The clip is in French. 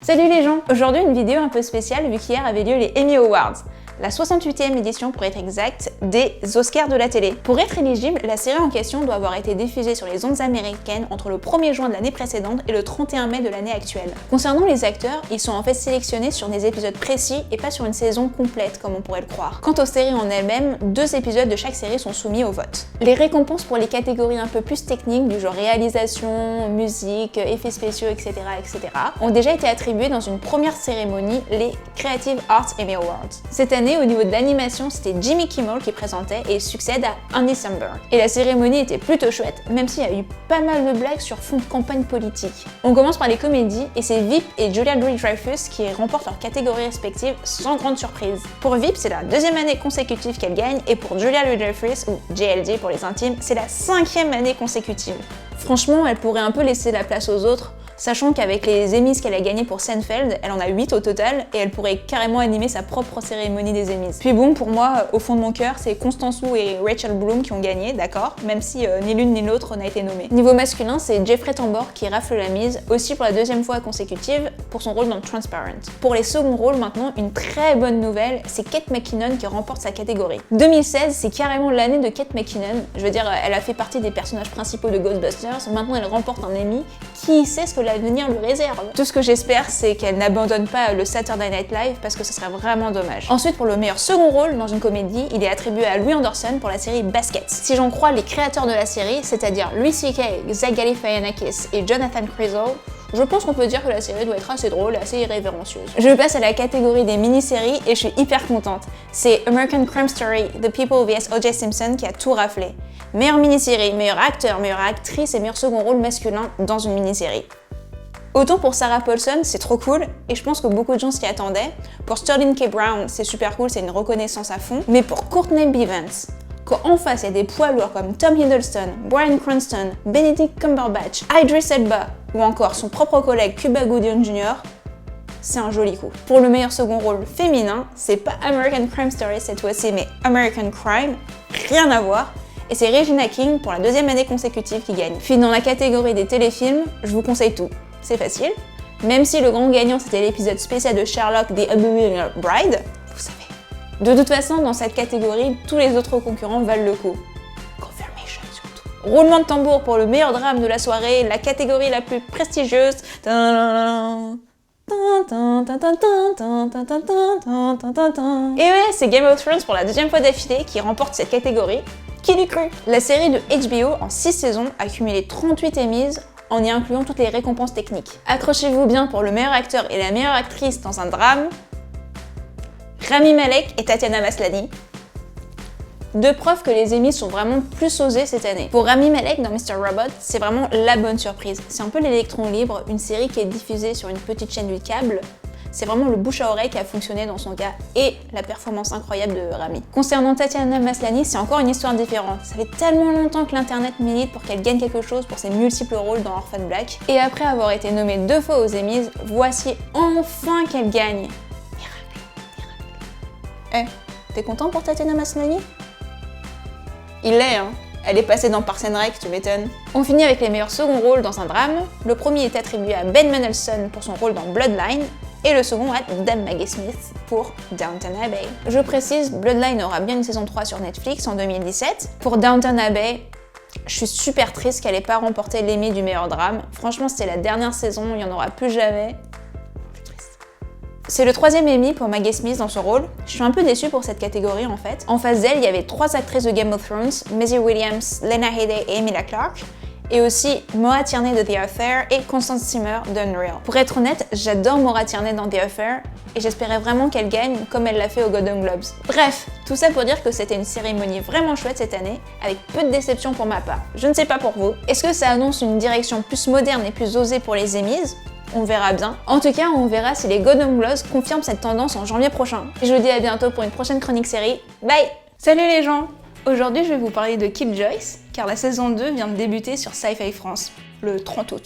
Salut les gens! Aujourd'hui une vidéo un peu spéciale vu qu'hier avait lieu les Emmy Awards, la 68e édition pour être exact des Oscars de la télé. Pour être éligible, la série en question doit avoir été diffusée sur les ondes américaines entre le 1er juin de l'année précédente et le 31 mai de l'année actuelle. Concernant les acteurs, ils sont en fait sélectionnés sur des épisodes précis et pas sur une saison complète comme on pourrait le croire. Quant aux séries en elles-mêmes, 2 épisodes de chaque série sont soumis au vote. Les récompenses pour les catégories un peu plus techniques du genre réalisation, musique, effets spéciaux, etc. ont déjà été attribuées dans une première cérémonie, les Creative Arts Emmy Awards. Cette année, au niveau de l'animation, c'était Jimmy Kimmel qui présentait et succède à Andy Samberg. Et la cérémonie était plutôt chouette, même s'il y a eu pas mal de blagues sur fond de campagne politique. On commence par les comédies et c'est Veep et Julia Louis-Dreyfus qui remportent leurs catégories respectives sans grande surprise. Pour Veep, c'est la 2e année consécutive qu'elle gagne et pour Julia Louis-Dreyfus, ou JLD pour les intimes, c'est la 5e année consécutive. Franchement, elle pourrait un peu laisser la place aux autres, sachant qu'avec les Emmys qu'elle a gagné pour Seinfeld, elle en a 8 au total et elle pourrait carrément animer sa propre cérémonie des Emmys. Puis bon, pour moi, au fond de mon cœur, c'est Constance Wu et Rachel Bloom qui ont gagné, d'accord, même si ni l'une ni l'autre n'a été nommée. Niveau masculin, c'est Jeffrey Tambor qui rafle la mise, aussi pour la 2e fois consécutive, pour son rôle dans Transparent. Pour les seconds rôles maintenant, une très bonne nouvelle, c'est Kate McKinnon qui remporte sa catégorie. 2016, c'est carrément l'année de Kate McKinnon, je veux dire, elle a fait partie des personnages principaux de Ghostbusters, maintenant elle remporte un Emmy, qui sait ce que l'avenir lui réserve. Tout ce que j'espère, c'est qu'elle n'abandonne pas le Saturday Night Live parce que ce serait vraiment dommage. Ensuite, pour le meilleur second rôle dans une comédie, il est attribué à Louis Anderson pour la série Baskets. Si j'en crois les créateurs de la série, c'est-à-dire Louis C.K., Zach Galifianakis et Jonathan Kryzal, je pense qu'on peut dire que la série doit être assez drôle et assez irrévérencieuse. Je passe à la catégorie des mini-séries et je suis hyper contente. C'est American Crime Story, The People vs O.J. Simpson qui a tout raflé. Meilleure mini-série, meilleur acteur, meilleure actrice et meilleur second rôle masculin dans une mini-série. Autant pour Sarah Paulson, c'est trop cool, et je pense que beaucoup de gens s'y attendaient. Pour Sterling K. Brown, c'est super cool, c'est une reconnaissance à fond. Mais pour Courtney B. Vance, quand en face il y a des poids lourds comme Tom Hiddleston, Bryan Cranston, Benedict Cumberbatch, Idris Elba, ou encore son propre collègue Cuba Gooding Jr., c'est un joli coup. Pour le meilleur second rôle féminin, c'est pas American Crime Story cette fois-ci, mais American Crime, rien à voir. Et c'est Regina King pour la 2e année consécutive qui gagne. Puis dans la catégorie des téléfilms, je vous conseille tout. C'est facile, même si le grand gagnant c'était l'épisode spécial de Sherlock The Abominable Bride, vous savez. De toute façon, dans cette catégorie, tous les autres concurrents valent le coup. Confirmation surtout. Roulement de tambour pour le meilleur drame de la soirée, la catégorie la plus prestigieuse. Et ouais, c'est Game of Thrones pour la 2e fois d'affilée qui remporte cette catégorie. Qui l'eût cru? La série de HBO en 6 saisons a cumulé 38 Emmys, en y incluant toutes les récompenses techniques. Accrochez-vous bien pour le meilleur acteur et la meilleure actrice dans un drame, Rami Malek et Tatiana Maslany. 2 preuves que les Emmys sont vraiment plus osés cette année. Pour Rami Malek dans Mr. Robot, c'est vraiment la bonne surprise. C'est un peu l'électron libre, une série qui est diffusée sur une petite chaîne du câble. C'est vraiment le bouche à oreille qui a fonctionné dans son cas et la performance incroyable de Rami. Concernant Tatiana Maslany, c'est encore une histoire différente. Ça fait tellement longtemps que l'internet milite pour qu'elle gagne quelque chose pour ses multiples rôles dans Orphan Black. Et après avoir été nommée 2 fois aux Emmys, voici enfin qu'elle gagne. Miracle. T'es content pour Tatiana Maslany? Il l'est, hein. Elle est passée dans Parks and Rec, tu m'étonnes. On finit avec les meilleurs seconds rôles dans un drame. Le premier est attribué à Ben Mendelsohn pour son rôle dans Bloodline, et le second à Dame Maggie Smith pour Downton Abbey. Je précise, Bloodline aura bien une saison 3 sur Netflix en 2017. Pour Downton Abbey, je suis super triste qu'elle ait pas remporté l'Emmy du meilleur drame. Franchement, c'était la dernière saison, il n'y en aura plus jamais. C'est le 3e Emmy pour Maggie Smith dans ce rôle. Je suis un peu déçue pour cette catégorie en fait. En face d'elle, il y avait 3 actrices de Game of Thrones, Maisie Williams, Lena Headey et Emilia Clarke, et aussi Maura Tierney de The Affair et Constance Zimmer d'Unreal. Pour être honnête, j'adore Maura Tierney dans The Affair et j'espérais vraiment qu'elle gagne comme elle l'a fait aux Golden Globes. Bref, tout ça pour dire que c'était une cérémonie vraiment chouette cette année, avec peu de déception pour ma part. Je ne sais pas pour vous. Est-ce que ça annonce une direction plus moderne et plus osée pour les Emmys? On verra bien. En tout cas, on verra si les Golden Globes confirment cette tendance en janvier prochain. Et je vous dis à bientôt pour une prochaine chronique série. Bye! Salut les gens! Aujourd'hui, je vais vous parler de Killjoys, car la saison 2 vient de débuter sur Sci-Fi France, le 30 août.